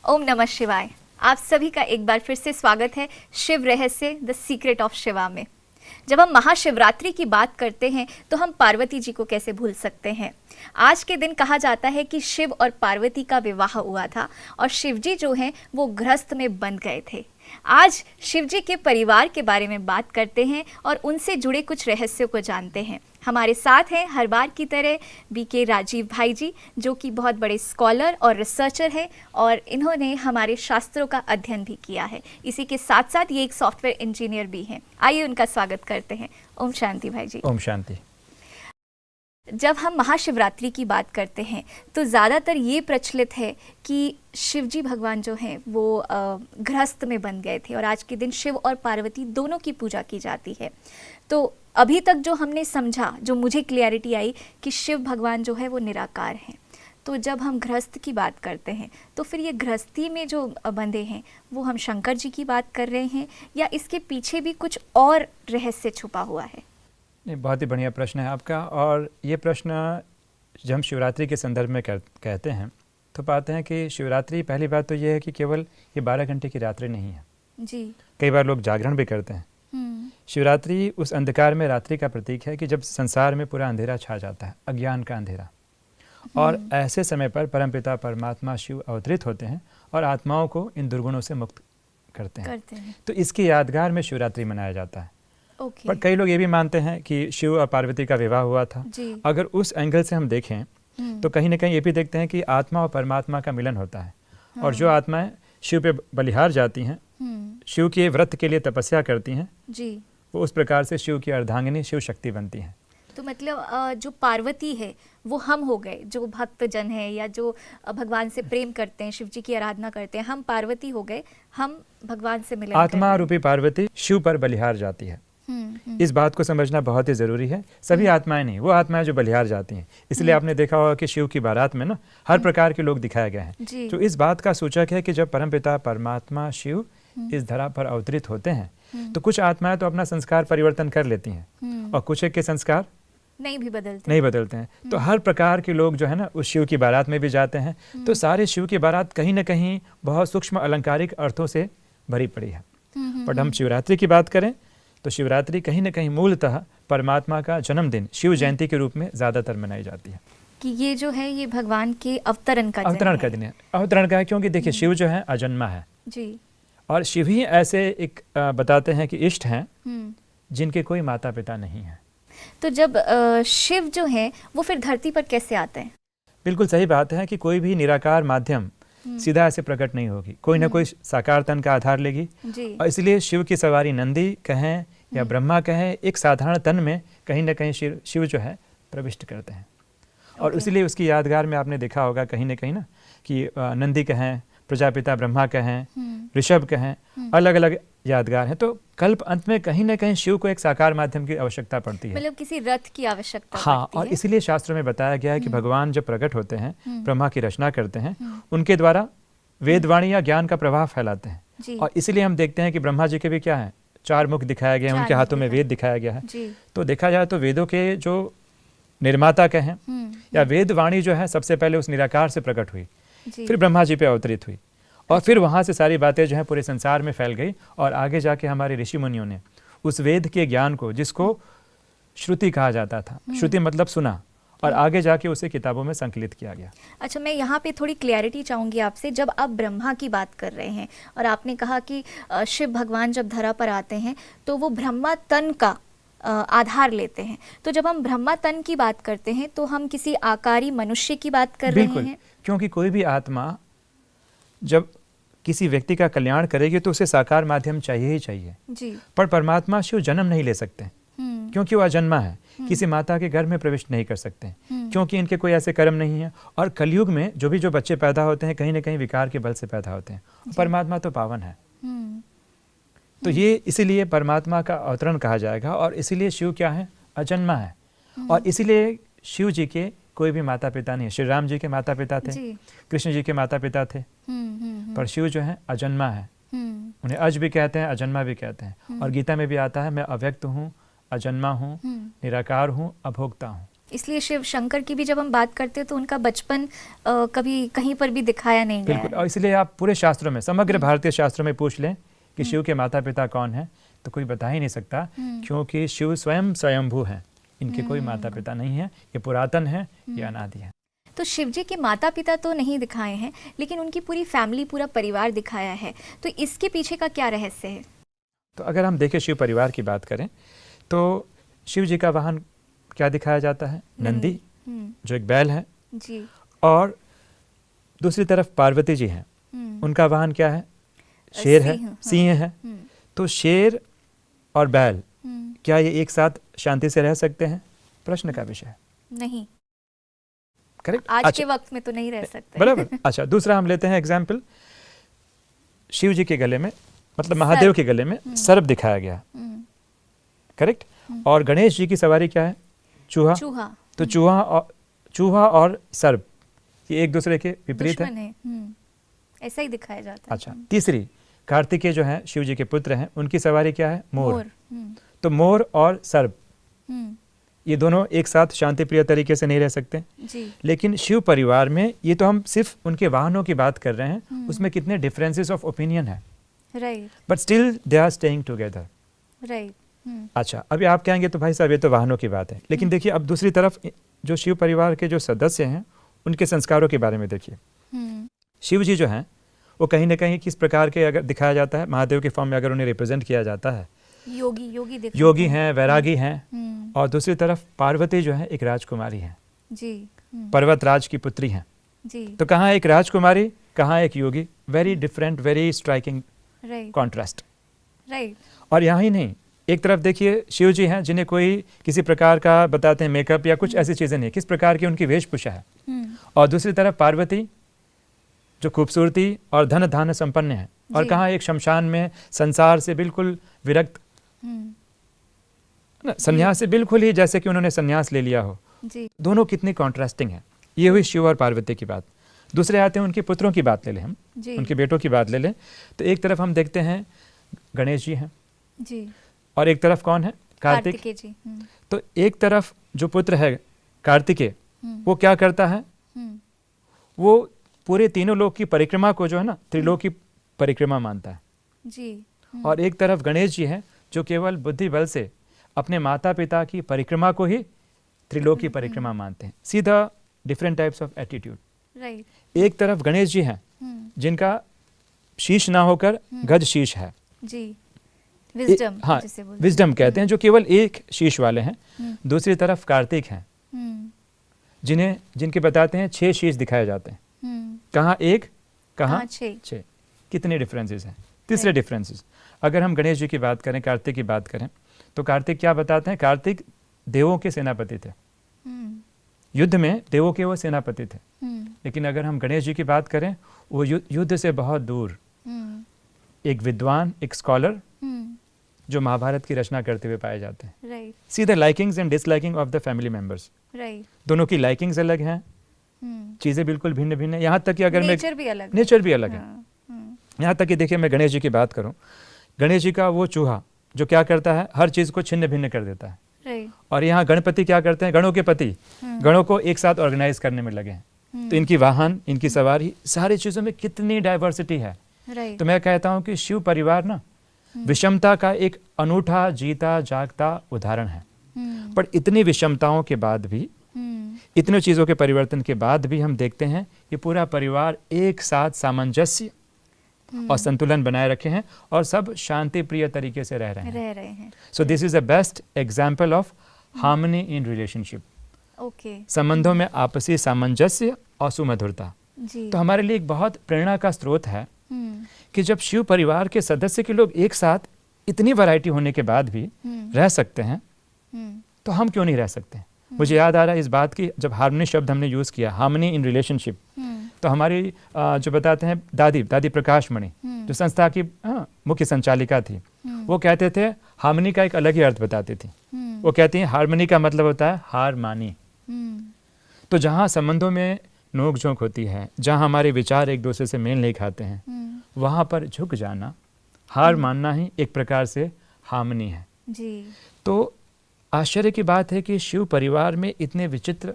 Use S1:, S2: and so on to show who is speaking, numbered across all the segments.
S1: ओम नमः शिवाय। आप सभी का एक बार फिर से स्वागत है शिव रहस्य द सीक्रेट ऑफ शिवा में। जब हम महाशिवरात्रि की बात करते हैं तो हम पार्वती जी को कैसे भूल सकते हैं। आज के दिन कहा जाता है कि शिव और पार्वती का विवाह हुआ था और शिव जी जो हैं वो गृहस्थ में बंध गए थे। आज शिव जी के परिवार के बारे में बात करते हैं और उनसे जुड़े कुछ रहस्यों को जानते हैं। हमारे साथ हैं हर बार की तरह बीके राजीव भाई जी, जो कि बहुत बड़े स्कॉलर और रिसर्चर हैं और इन्होंने हमारे शास्त्रों का अध्ययन भी किया है। इसी के साथ साथ ये एक सॉफ्टवेयर इंजीनियर भी हैं। आइए उनका स्वागत करते हैं। ओम शांति भाई जी।
S2: ओम शांति।
S1: जब हम महाशिवरात्रि की बात करते हैं तो ज़्यादातर ये प्रचलित है कि शिवजी भगवान जो हैं वो गृहस्थ में बन गए थे और आज के दिन शिव और पार्वती दोनों की पूजा की जाती है। तो अभी तक जो हमने समझा, जो मुझे क्लियरिटी आई कि शिव भगवान जो है वो निराकार हैं। तो जब हम गृहस्थ की बात करते हैं तो फिर ये गृहस्थी में जो बंधे हैं वो हम शंकर जी की बात कर रहे हैं या इसके पीछे भी कुछ और रहस्य छुपा हुआ है?
S2: नहीं, बहुत ही बढ़िया प्रश्न है आपका। और ये प्रश्न जब हम शिवरात्रि के संदर्भ में कहते हैं तो पाते हैं कि शिवरात्रि, पहली बात तो ये है कि केवल ये 12 घंटे की रात्रि नहीं है
S1: जी।
S2: कई बार लोग जागरण भी करते हैं। शिवरात्रि उस अंधकार में रात्रि का प्रतीक है कि जब संसार में पूरा अंधेरा छा जाता है, अज्ञान का अंधेरा, और ऐसे समय पर परमपिता परमात्मा शिव अवतरित होते हैं और आत्माओं को इन दुर्गुणों से मुक्त करते हैं। तो इसकी यादगार में शिवरात्रि मनाया जाता है। पर कई लोग ये भी मानते हैं कि शिव और पार्वती का विवाह हुआ था। अगर उस एंगल से हम देखें तो कहीं ना कहीं ये भी देखते हैं कि आत्मा और परमात्मा का मिलन होता है। और जो आत्माएं शिव पे बलिहार जाती हैं, शिव के व्रत के लिए तपस्या करती हैं जी, वो उस प्रकार से शिव की अर्धांगिनी शिव शक्ति बनती हैं।
S1: तो मतलब जो पार्वती है वो हम हो गए, जो भक्त जन है या जो भगवान से प्रेम करते हैं, शिव जी की आराधना करते हैं, हम पार्वती हो गए, हम भगवान से मिलन।
S2: आत्मा रूपी पार्वती शिव पर बलिहार जाती है। इस बात को समझना बहुत ही जरूरी है। सभी आत्माएं नहीं, वो आत्माएं जो बलिहार जाती हैं। इसलिए आपने देखा होगा कि शिव की बारात में ना हर प्रकार के लोग दिखाए गए हैं, जो इस बात का सूचक है कि जब परमपिता परमात्मा शिव इस धरा पर अवतरित होते हैं तो कुछ आत्माएं तो अपना संस्कार परिवर्तन कर लेती हैं और कुछ के संस्कार नहीं बदलते हैं। तो हर प्रकार के लोग जो है ना उस शिव की बारात में भी जाते हैं। तो सारे शिव की बारात कहीं ना कहीं बहुत सूक्ष्म अलंकारिक अर्थों से भरी पड़ी है। बट हम शिवरात्रि की बात करें तो शिवरात्रि कहीं ना कहीं मूलतः परमात्मा का जन्मदिन शिव जयंती के रूप में ज्यादातर मनाई जाती है।
S1: कि ये जो है ये भगवान के अवतरण का दिन है।
S2: अवतरण का है क्योंकि देखिए शिव जो है अजन्मा है
S1: जी,
S2: और शिव ही ऐसे एक बताते हैं कि इष्ट हैं जिनके कोई माता पिता नहीं है।
S1: तो जब शिव जो है वो फिर धरती पर कैसे आते हैं?
S2: बिल्कुल सही बात है कि कोई भी निराकार माध्यम सीधा ऐसे प्रकट नहीं होगी, कोई ना कोई साकार तन का आधार लेगी। और इसलिए शिव की सवारी नंदी कहें या ब्रह्मा कहें, एक साधारण तन में कहीं ना कहीं शिव जो है प्रविष्ट करते हैं। और इसलिए उसकी यादगार में आपने देखा होगा कहीं ना कहीं ना कि नंदी कहें, प्रजापिता ब्रह्मा कहें, ऋषभ कहें, अलग अलग यादगार हैं। तो कल्प अंत में कहीं ना कहीं शिव को एक साकार माध्यम की आवश्यकता पड़ती है,
S1: मतलब किसी रथ की आवश्यकता
S2: हाँ
S1: पड़ती है।
S2: और इसीलिए शास्त्र में बताया गया है कि भगवान जब प्रकट होते हैं, ब्रह्मा की रचना करते हैं, उनके द्वारा वेदवाणी या ज्ञान का प्रवाह फैलाते हैं। और इसीलिए हम देखते हैं कि ब्रह्मा जी के भी क्या है, 4 मुख दिखाया गया है, उनके हाथों में वेद दिखाया गया है। तो देखा जाए तो वेदों के जो निर्माता कहें या वेदवाणी जो है सबसे पहले उस निराकार से प्रकट हुई, फिर ब्रह्मा जी पे अवतरित हुई और फिर वहाँ से सारी बातें जो है पूरे संसार में फैल गई। और आगे जाके हमारे ऋषि मुनियों ने उस वेद के ज्ञान को, जिसको श्रुति कहा जाता था, श्रुति मतलब सुना, और आगे जाके उसे किताबों में संकलित किया गया। अच्छा,
S1: मैं यहाँ पे थोड़ी क्लैरिटी चाहूँगी आपसे। जब आप ब्रह्मा की बात कर रहे हैं और आपने कहा कि शिव भगवान जब धरा पर आते हैं तो वो ब्रह्मा तन का आधार लेते हैं, तो जब हम ब्रह्मा तन की बात करते हैं तो हम किसी आकारी मनुष्य की बात कर रहे हैं?
S2: क्योंकि कोई भी आत्मा जब किसी व्यक्ति का कल्याण करेगी तो उसे साकार माध्यम चाहिए ही चाहिए जी। पर परमात्मा शिव जन्म नहीं ले सकते क्योंकि वो अजन्मा है, किसी माता के गर्भ में प्रविष्ट नहीं कर सकते क्योंकि इनके कोई ऐसे कर्म नहीं है। और कलयुग में जो बच्चे पैदा होते हैं कहीं ना कहीं विकार के बल से पैदा होते हैं। परमात्मा तो पावन है, तो ये इसीलिए परमात्मा का अवतरण कहा जाएगा। और इसीलिए शिव क्या है, अजन्मा है। और इसीलिए शिव जी के कोई भी माता पिता नहीं है। श्री राम जी के माता पिता थे, कृष्ण जी के माता पिता थे, पर शिव जो है अजन्मा है। उन्हें अज भी कहते हैं, अजन्मा भी कहते हैं। और गीता में भी आता है, मैं अव्यक्त हूँ, अजन्मा हूँ, निराकार हूँ, अभोक्ता हूँ।
S1: इसलिए शिव शंकर की भी जब हम बात करते हैं तो उनका बचपन कभी कहीं पर भी दिखाया नहीं गया
S2: बिल्कुल।
S1: है।
S2: और इसलिए आप पूरे शास्त्रों में, समग्र भारतीय शास्त्रों में पूछ लें कि शिव के माता पिता कौन हैं, तो कोई बता ही नहीं सकता, क्योंकि शिव स्वयं स्वयंभू हैं, इनके कोई माता पिता नहीं है, ये पुरातन है, ये अनादि है।
S1: तो शिव जी के माता पिता तो नहीं दिखाए हैं, लेकिन उनकी पूरी फैमिली, पूरा परिवार दिखाया है, तो इसके पीछे का क्या रहस्य है?
S2: तो अगर हम देखें शिव परिवार की बात करें तो शिव जी का वाहन क्या दिखाया जाता है? नंदी, जो एक बैल है
S1: जी।
S2: और दूसरी तरफ पार्वती जी हैं, उनका वाहन क्या है? शेर है, सिंह है। तो शेर और बैल क्या ये एक साथ शांति से रह सकते हैं? प्रश्न का विषय है।
S1: नहीं,
S2: करेक्ट।
S1: आज के वक्त में तो नहीं रह सकते।
S2: बराबर। अच्छा, दूसरा हम लेते हैं एग्जाम्पल, शिव जी के गले में, मतलब महादेव के गले में सर्प दिखाया गया, करेक्ट। और गणेश जी की सवारी क्या है? चूहा। तो चूहा और सर्प ये एक दूसरे के विपरीत है।
S1: ऐसा ही दिखाया जाता है।
S2: अच्छा, तीसरी, कार्तिकेय जो है शिव जी के पुत्र हैं, उनकी सवारी क्या है? मोर। तो मोर और सर्प ये दोनों एक साथ शांति प्रिय तरीके से नहीं रह सकते
S1: जी।
S2: लेकिन शिव परिवार में, ये तो हम सिर्फ उनके वाहनों की बात कर रहे हैं, उसमें कितने डिफरेंसेस ऑफ ओपिनियन है,
S1: right,
S2: but still they are staying together,
S1: right.
S2: अच्छा, अभी आप कहेंगे तो भाई साहब ये तो वाहनों की बात है, लेकिन देखिए अब दूसरी तरफ जो शिव परिवार के जो सदस्य हैं उनके संस्कारों के बारे में देखिए। शिव जी जो हैं वो कहीं ना कहीं किस प्रकार के अगर दिखाया जाता है, महादेव के फॉर्म में अगर उन्हें रिप्रेजेंट किया जाता है, योगी हैं, वैरागी हैं, और दूसरी तरफ पार्वती जो है एक राजकुमारी हैं
S1: जी,
S2: पर्वतराज की पुत्री हैं
S1: जी।
S2: तो कहाँ एक राजकुमारी, कहाँ एक योगी, very different, very striking contrast,
S1: right.
S2: और यहाँ ही नहीं, एक तरफ देखिए शिव जी हैं जिन्हें कोई किसी प्रकार का बताते हैं मेकअप या कुछ ऐसी चीजें नहीं, किस प्रकार की उनकी वेशभूषा है, और दूसरी तरफ पार्वती जो खूबसूरती और धन धान्य संपन्न है, और कहाँ एक शमशान में संसार से बिल्कुल विरक्त, संन्यास से बिल्कुल ही जैसे कि उन्होंने संन्यास ले लिया हो
S1: जी।
S2: दोनों कितनी कॉन्ट्रास्टिंग है। ये हुई शिव और पार्वती की बात। दूसरे आते हैं उनके पुत्रों की बात ले लें हम
S1: जी।
S2: उनके बेटों की बात ले लें तो एक तरफ हम देखते हैं गणेश जी हैं
S1: जी,
S2: और एक तरफ कौन है? कार्तिक
S1: जी।
S2: तो एक तरफ जो पुत्र है कार्तिकेय, वो क्या करता है? वो पूरे तीनों लोक की परिक्रमा को जो है ना, त्रिलोक की परिक्रमा मानता है
S1: जी।
S2: और एक तरफ गणेश जी हैं जो केवल बुद्धि बल से अपने माता पिता की परिक्रमा को ही त्रिलोक की परिक्रमा मानते हैं। सीधा different types of attitude,
S1: right.
S2: एक तरफ गणेश जी हैं जिनका शीश ना होकर गज शीश है
S1: जी, विजडम,
S2: हाँ, विजडम कहते हैं, जो केवल एक शीश वाले हैं। दूसरी तरफ कार्तिक हैं जिनके बताते हैं 6 शीश दिखाए जाते हैं, कहाँ एक, कहाँ 6, कितने डिफरेंसेस हैं। तीसरे डिफरेंसेस, अगर हम गणेश जी की बात करें, कार्तिक की बात करें, तो कार्तिक क्या बताते हैं? कार्तिक देवों के सेनापति थे, युद्ध में देवों के वो सेनापति थे। लेकिन अगर हम गणेश जी की बात करें, वो युद्ध से बहुत दूर एक विद्वान, एक स्कॉलर जो महाभारत की रचना करते हुए पाए जाते हैं।
S1: Right.
S2: See the likings and disliking of the family members,
S1: right. दोनों
S2: दोनों की लाइकिंग्स अलग हैं, चीजें बिल्कुल भिन्न भिन्न है। यहाँ तक कि अगर
S1: नेचर भी अलग
S2: है, यहाँ तक कि देखिए मैं गणेश जी की बात करूँ, गणेश जी का वो चूहा जो क्या करता है, हर चीज को छिन्न भिन्न कर देता है,
S1: राइट।
S2: और यहाँ गणपति क्या करते हैं, गणों के पति गणों को एक साथ ऑर्गेनाइज करने में लगे हैं। तो इनकी वाहन, इनकी सवारी, सारी चीजों में कितनी डाइवर्सिटी है।
S1: राइट।
S2: तो मैं कहता हूँ कि शिव परिवार ना विषमता का एक अनूठा जीता जागता उदाहरण है। पर इतनी विषमताओं के बाद भी, इतने चीजों के परिवर्तन के बाद भी हम देखते हैं ये पूरा परिवार एक साथ सामंजस्य और संतुलन बनाए रखे हैं और सब शांति प्रिय तरीके से रह रहे हैं। So this is the best example of harmony in relationship.
S1: Okay.
S2: संबंधों में आपसी सामंजस्य और सुमधुरता।
S1: जी।
S2: तो हमारे लिए एक बहुत प्रेरणा का स्रोत है कि जब शिव परिवार के सदस्य के लोग एक साथ इतनी वैरायटी होने के बाद भी रह सकते हैं, तो हम क्यों नहीं रह सकते? मुझे याद आ रहा है इस बात की, जब हार्मनी शब्द हमने यूज किया, हार्मनी इन रिलेशनशिप, तो हमारी जो बताते हैं दादी प्रकाश मणि जो संस्था की मुख्य संचालिका थी, वो कहते थे हार्मनी का एक अलग ही अर्थ बताती थी। वो कहती हैं हार्मनी का मतलब होता है हार मानी। तो जहाँ संबंधों में नोक झोंक होती है, जहाँ हमारे विचार एक दूसरे से मेल नहीं खाते हैं, वहाँ पर झुक जाना, हार मानना ही एक प्रकार से हार्मनी है।
S1: जी।
S2: तो आश्चर्य की बात है कि शिव परिवार में इतने विचित्र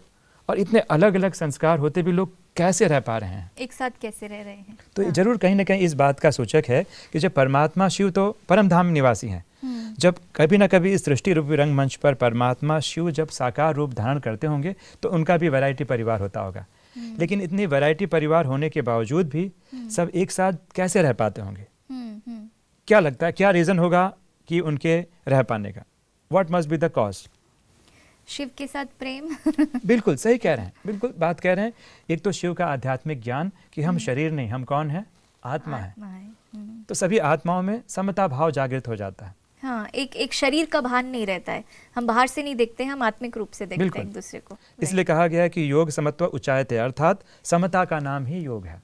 S2: और इतने अलग अलग संस्कार होते भी लोग कैसे रह पा रहे हैं,
S1: एक साथ कैसे रह रहे हैं।
S2: तो जरूर कहीं ना कहीं इस बात का सूचक है कि जब परमात्मा शिव तो परम धाम निवासी हैं, जब कभी ना कभी इस सृष्टि रूपी रंगमंच पर परमात्मा शिव जब साकार रूप धारण करते होंगे तो उनका भी वैरायटी परिवार होता होगा। लेकिन इतनी वैरायटी परिवार होने के बावजूद भी सब एक साथ कैसे रह पाते होंगे? क्या लगता है, क्या रीज़न होगा कि उनके रह पाने का? What must be the cause?
S1: Shiv के साथ प्रेम।
S2: बिल्कुल सही कह रहे हैं, बिल्कुल बात कह रहे हैं। एक तो शिव का आध्यात्मिक ज्ञान कि हम शरीर नहीं, हम कौन है? आत्मा है। तो सभी आत्माओं में समता भाव जागृत हो जाता है।
S1: हाँ, एक शरीर का भान नहीं रहता है, हम बाहर से नहीं देखते हैं, हम आत्मिक रूप से देखते हैं एक दूसरे को।
S2: इसलिए कहा गया है कि योग समत्व उच्चायते, अर्थात समता का नाम ही योग है।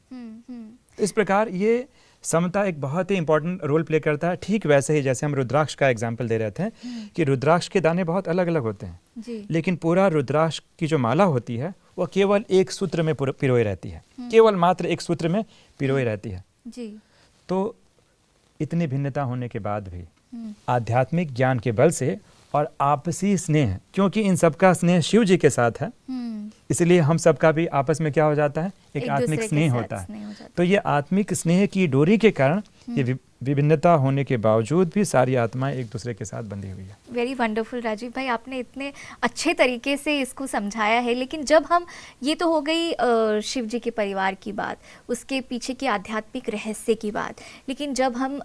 S2: इस प्रकार ये समता एक बहुत ही इंपॉर्टेंट रोल प्ले करता है। ठीक वैसे ही जैसे हम रुद्राक्ष का एग्जाम्पल दे रहे थे कि रुद्राक्ष के दाने बहुत अलग अलग होते हैं
S1: जी।
S2: लेकिन पूरा रुद्राक्ष की जो माला होती है वह केवल एक सूत्र में पिरोई रहती है, केवल मात्र एक सूत्र में पिरोई रहती है
S1: जी।
S2: तो इतनी भिन्नता होने के बाद भी आध्यात्मिक ज्ञान के बल से और आपसी स्नेह, क्योंकि इन सबका स्नेह शिव जी के साथ है, इसलिए हम सबका भी आपस में क्या हो जाता है? एक आत्मिक स्नेह होता है। तो ये आत्मिक स्नेह की डोरी के कारण ये विभिन्नता होने के बावजूद भी सारी आत्माएं एक दूसरे के साथ बंधी हुई है।
S1: वेरी वंडरफुल राजीव भाई, आपने इतने अच्छे तरीके से इसको समझाया है। लेकिन जब हम, ये तो हो गई शिव जी के परिवार की बात, उसके पीछे की आध्यात्मिक रहस्य की बात, लेकिन जब हम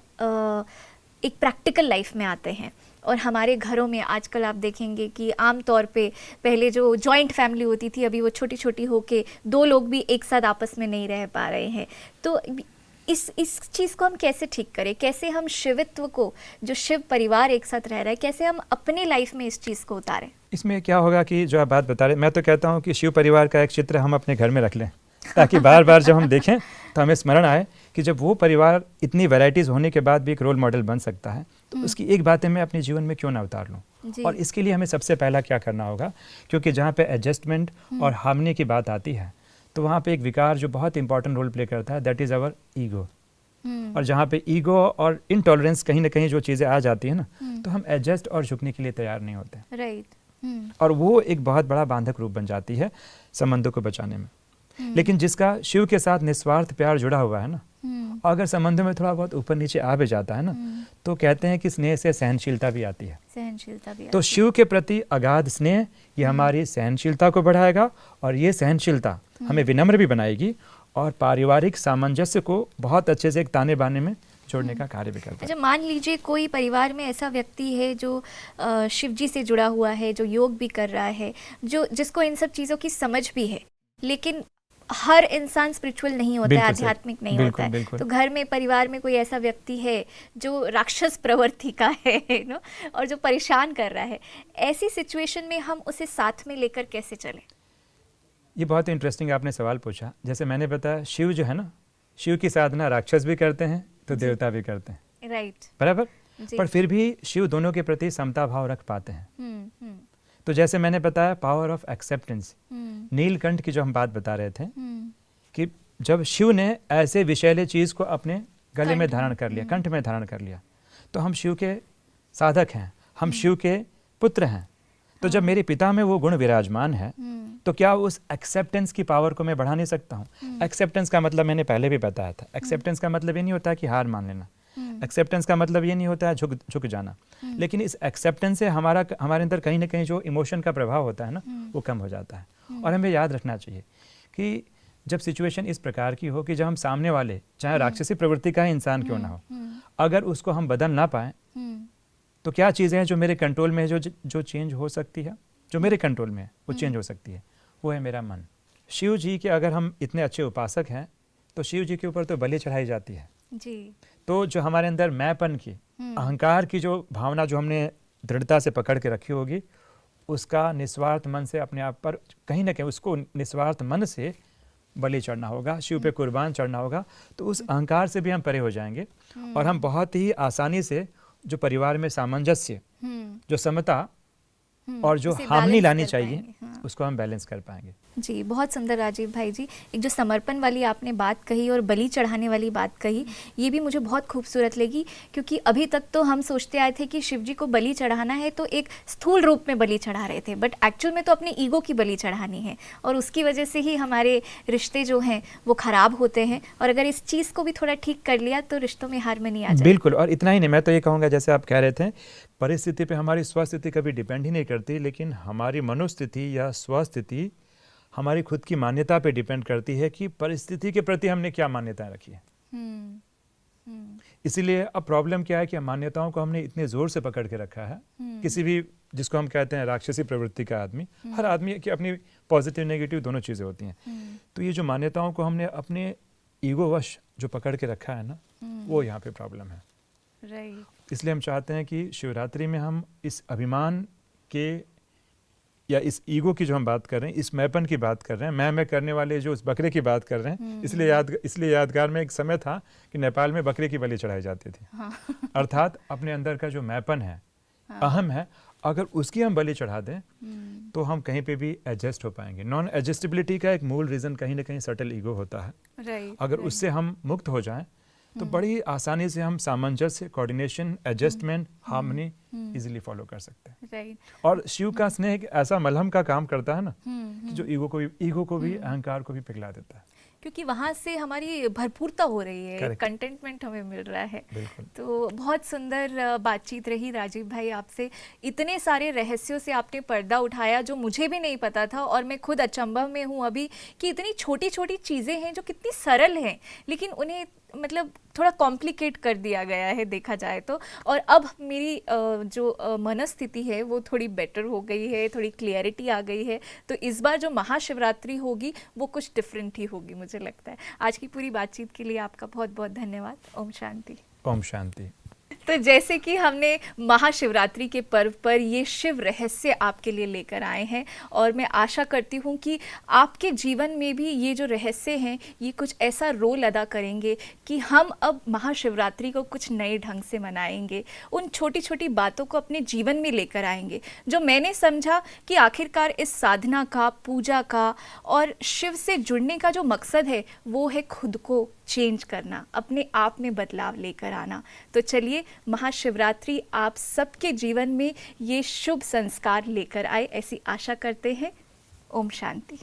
S1: एक प्रैक्टिकल लाइफ में आते हैं और हमारे घरों में आजकल आप देखेंगे कि आम तौर पे पहले जो जॉइंट फैमिली होती थी, अभी वो छोटी छोटी होके दो लोग भी एक साथ आपस में नहीं रह पा रहे हैं। तो इस चीज़ को हम कैसे ठीक करें? कैसे हम शिवित्व को, जो शिव परिवार एक साथ रह रहा है, कैसे हम अपने लाइफ में इस चीज़ को उतारें?
S2: इसमें क्या होगा कि जो आप बात बता रहे, मैं तो कहता हूँ कि शिव परिवार का एक चित्र हम अपने घर में रख लें ताकि बार बार जब हम देखें तो हमें स्मरण आए कि जब वो परिवार इतनी वैरायटीज़ होने के बाद भी एक रोल मॉडल बन सकता है तो उसकी एक बातें मैं अपने जीवन में क्यों ना उतार लूँ। और इसके लिए हमें सबसे पहला क्या करना होगा, क्योंकि जहाँ पे एडजस्टमेंट और हार्मनी की बात आती है तो वहाँ पे एक विकार जो बहुत इंपॉर्टेंट रोल प्ले करता है, दैट इज़ अवर ईगो। और जहाँ पे ईगो और इनटॉलरेंस कहीं ना कहीं जो चीज़ें आ जाती है ना, तो हम एडजस्ट और झुकने के लिए तैयार नहीं होते।
S1: राइट।
S2: और वो एक बहुत बड़ा बांधक रूप बन जाती है संबंधों को बचाने में। लेकिन जिसका शिव के साथ निस्वार्थ प्यार जुड़ा हुआ है ना, और अगर संबंधों में थोड़ा बहुत ऊपर नीचे आ भी जाता है ना, तो कहते हैं कि स्नेह से सहनशीलता भी आती है।
S1: सहनशीलता भी
S2: तो शिव के प्रति अगाध स्नेह ये हमारी सहनशीलता को बढ़ाएगा और ये सहनशीलता हमें विनम्र भी बनाएगी और पारिवारिक सामंजस्य को बहुत अच्छे से एक ताने बाने में जोड़ने का कार्य भी करता है।
S1: अच्छा, मान लीजिए कोई परिवार में ऐसा व्यक्ति है जो शिव जी से जुड़ा हुआ है, जो योग भी कर रहा है, जिसको इन सब चीज़ों की समझ भी है, लेकिन हर इंसान स्पिरिचुअल नहीं होता है, आध्यात्मिक नहीं होता है। तो घर में, परिवार में कोई ऐसा व्यक्ति है जो राक्षस प्रवृत्ति का है नो, और जो परेशान कर रहा है, ऐसी सिचुएशन में हम उसे साथ में लेकर कैसे चलें?
S2: ये बहुत इंटरेस्टिंग आपने सवाल पूछा। जैसे मैंने बताया, शिव जो है ना, शिव की साधना राक्षस भी करते हैं तो देवता भी करते हैं,
S1: राइट,
S2: बराबर। पर फिर भी शिव दोनों के प्रति समता भाव रख पाते हैं। तो जैसे मैंने बताया, पावर ऑफ एक्सेप्टेंस, नीलकंठ की जो हम बात बता रहे थे कि जब शिव ने ऐसे विषैले चीज को अपने गले में धारण कर लिया, कंठ में धारण कर लिया, तो हम शिव के साधक हैं, हम शिव के पुत्र हैं। तो जब मेरे पिता में वो गुण विराजमान है तो क्या उस एक्सेप्टेंस की पावर को मैं बढ़ा नहीं सकता हूँ? एक्सेप्टेंस का मतलब मैंने पहले भी बताया था, एक्सेप्टेंस का मतलब ये नहीं होता कि हार मान लेना, एक्सेप्टेंस का मतलब ये नहीं होता है झुक जाना, लेकिन इस एक्सेप्टेंस से हमारे अंदर कहीं ना कहीं जो इमोशन का प्रभाव होता है ना, वो कम हो जाता है। और हमें याद रखना चाहिए कि जब सिचुएशन इस प्रकार की हो कि जब हम सामने वाले, चाहे राक्षसी प्रवृत्ति का ही इंसान क्यों ना हो, अगर उसको हम बदल ना पाए, तो क्या चीज़ें हैं जो मेरे कंट्रोल में है, जो चेंज हो सकती है, जो मेरे कंट्रोल में है वो चेंज हो सकती है, वो है मेरा मन। शिव जी के अगर हम इतने अच्छे उपासक हैं तो शिव जी के ऊपर तो बलि चढ़ाई जाती है
S1: जी।
S2: तो जो हमारे अंदर मैंपन की, अहंकार की जो भावना जो हमने दृढ़ता से पकड़ के रखी होगी, उसका निस्वार्थ मन से अपने आप पर कहीं ना कहीं उसको निस्वार्थ मन से बलि चढ़ना होगा, शिव पे कुर्बान चढ़ना होगा। तो उस अहंकार से भी हम परे हो जाएंगे और हम बहुत ही आसानी से जो परिवार में सामंजस्य, जो समता, और जो
S1: उसे
S2: हार्मनी
S1: बैलेंस
S2: लानी
S1: कर
S2: चाहिए
S1: पाएंगे, हाँ।
S2: उसको हम बैलेंस कर पाएंगे।
S1: जी, बहुत सुंदर राजीव भाई जी। एक जो समर्पण वाली आपने बात कही और बलि चढ़ाने वाली बात कही, ये भी मुझे बहुत खूबसूरत लगी, क्योंकि अभी तक तो हम सोचते आए थे कि शिव जी को बलि चढ़ाना है तो एक स्थूल रूप में बलि चढ़ा रहे थे, बट एक्चुअल में तो अपने ईगो की बलि चढ़ानी है, और उसकी वजह से ही हमारे रिश्ते जो हैं वो खराब होते हैं। और अगर इस चीज़ को भी थोड़ा ठीक कर लिया तो रिश्तों में हार्मनी आ जाए।
S2: बिल्कुल, और इतना ही नहीं, मैं तो ये कहूँगा जैसे आप कह रहे थे, परिस्थिति पे हमारी स्वस्थिति कभी डिपेंड ही नहीं करती, लेकिन हमारी मनोस्थिति या स्वस्थिति हमारी खुद की मान्यता पे डिपेंड करती है कि परिस्थिति के प्रति हमने क्या मान्यताएं रखी है। इसीलिए अब प्रॉब्लम क्या है कि मान्यताओं को हमने इतने जोर से पकड़ के रखा है। किसी भी, जिसको हम कहते हैं राक्षसी प्रवृत्ति का आदमी, हर आदमी की अपनी पॉजिटिव नेगेटिव दोनों चीज़ें होती हैं। तो ये जो मान्यताओं को हमने अपने ईगोवश जो पकड़ के रखा है ना, वो यहाँ पे प्रॉब्लम है।
S1: राइट।
S2: इसलिए हम चाहते हैं कि शिवरात्रि में हम इस अभिमान के या इस ईगो की जो हम बात कर रहे हैं, इस मैपन की बात कर रहे हैं, मैं करने वाले जो उस बकरे की बात कर रहे हैं, इसलिए यादगार में एक समय था कि नेपाल में बकरे की बलि चढ़ाई जाती थी। हाँ। अर्थात अपने अंदर का जो मैपन है, हाँ, अहम है, अगर उसकी हम बलि चढ़ा दें तो हम कहीं पे भी एडजस्ट हो पाएंगे। नॉन एडजस्टेबिलिटी का एक मूल रीज़न कहीं ना कहीं सटल ईगो होता है। अगर उससे हम मुक्त हो जाएं तो बड़ी आसानी से हम सामंजस्य, coordination, adjustment, harmony easily follow कर सकते हैं। और शिव का स्नेह एक ऐसा मलहम का काम करता है ना, कि जो ईगो को भी अहंकार को भी पिघला देता है,
S1: क्योंकि वहाँ से हमारी भरपूरता हो रही है, कंटेंटमेंट हमें मिल रहा है। तो बहुत सुंदर बातचीत रही राजीव भाई आपसे। इतने सारे रहस्यों से आपने पर्दा उठाया जो मुझे भी नहीं पता था, और मैं खुद अचंभव में हूँ अभी कि इतनी छोटी छोटी चीज़ें हैं जो कितनी सरल हैं, लेकिन उन्हें मतलब थोड़ा कॉम्प्लिकेट कर दिया गया है देखा जाए तो। और अब मेरी जो मनस्थिति है वो थोड़ी बेटर हो गई है, थोड़ी क्लियरिटी आ गई है। तो इस बार जो महाशिवरात्रि होगी वो कुछ डिफरेंट ही होगी मुझे लगता है। आज की पूरी बातचीत के लिए आपका बहुत बहुत धन्यवाद। ओम शांति।
S2: ओम शांति।
S1: तो जैसे कि हमने महाशिवरात्रि के पर्व पर ये शिव रहस्य आपके लिए लेकर आए हैं, और मैं आशा करती हूँ कि आपके जीवन में भी ये जो रहस्य हैं ये कुछ ऐसा रोल अदा करेंगे कि हम अब महाशिवरात्रि को कुछ नए ढंग से मनाएंगे, उन छोटी छोटी बातों को अपने जीवन में लेकर आएंगे। जो मैंने समझा कि आखिरकार इस साधना का, पूजा का और शिव से जुड़ने का जो मकसद है वो है खुद को चेंज करना, अपने आप में बदलाव लेकर आना। तो चलिए, महाशिवरात्रि आप सबके जीवन में ये शुभ संस्कार लेकर आए, ऐसी आशा करते हैं। ओम शांति।